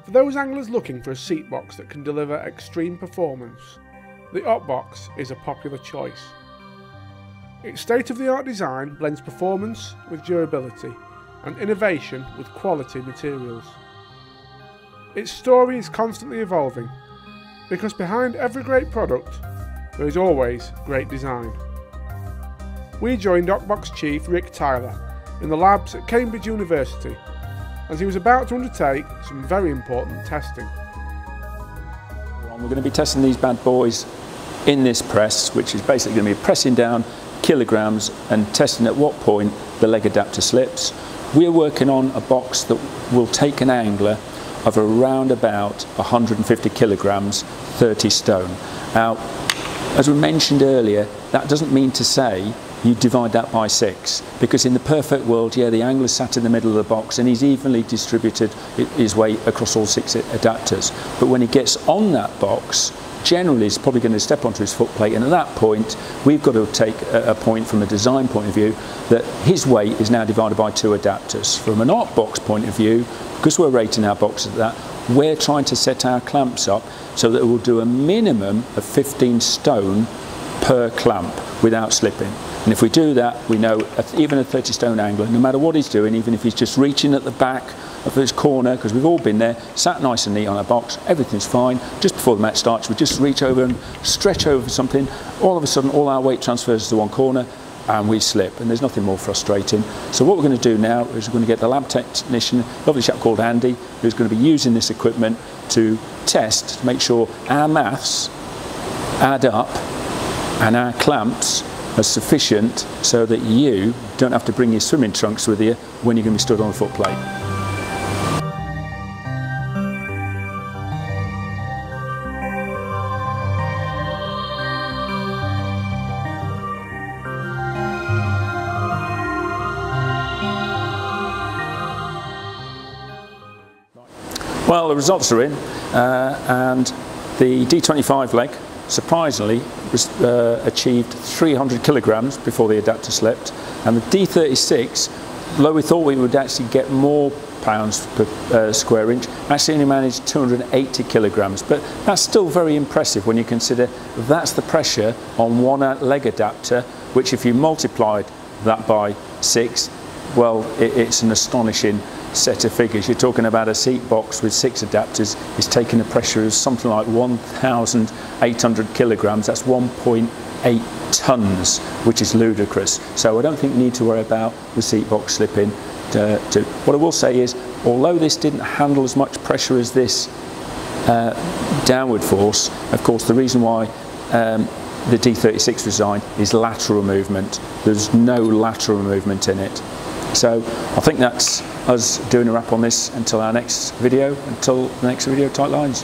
For those anglers looking for a seat box that can deliver extreme performance, the Octbox is a popular choice. Its state-of-the-art design blends performance with durability and innovation with quality materials. Its story is constantly evolving, because behind every great product there is always great design. We joined Octbox Chief Rick Tyler in the labs at Cambridge University as he was about to undertake some very important testing. We're going to be testing these bad boys in this press, which is basically going to be pressing down kilograms and testing at what point the leg adapter slips. We're working on a box that will take an angler of around about 150 kilograms, 30 stone. Now, as we mentioned earlier, that doesn't mean to say you divide that by 6, because in the perfect world, yeah, the angler sat in the middle of the box and he's evenly distributed his weight across all 6 adapters. But when he gets on that box, generally he's probably going to step onto his foot plate, and at that point we've got to take a point from a design point of view that his weight is now divided by 2 adapters. From an Octbox point of view, because we're rating our boxes at that, we're trying to set our clamps up so that it will do a minimum of 15 stone per clamp without slipping. And if we do that, we know even a 30 stone angler, no matter what he's doing, even if he's just reaching at the back of his corner, because we've all been there, sat nice and neat on our box, everything's fine. Just before the match starts, we just reach over and stretch over something. All of a sudden, all our weight transfers to one corner and we slip, and there's nothing more frustrating. So what we're going to do now is we're going to get the lab technician, a lovely chap called Andy, who's going to be using this equipment to test, to make sure our maths add up and our clamps are sufficient so that you don't have to bring your swimming trunks with you when you're going to be stood on a foot plate. Well, the results are in, and the D25 leg surprisingly achieved 300 kilograms before the adapter slipped, and the D36, though we thought we would actually get more pounds per square inch, actually only managed 280 kilograms, but that's still very impressive when you consider that's the pressure on one leg adapter, which if you multiplied that by 6, well, it's an astonishing set of figures. You're talking about a seat box with 6 adapters is taking a pressure of something like 1,800 kilograms. That's 1.8 tons, which is ludicrous. So I don't think you need to worry about the seat box slipping. What I will say is, although this didn't handle as much pressure as this downward force, of course the reason why the D36 design is lateral movement. There's no lateral movement in it. So I think that's us doing a wrap on this until our next video, until the next video, tight lines.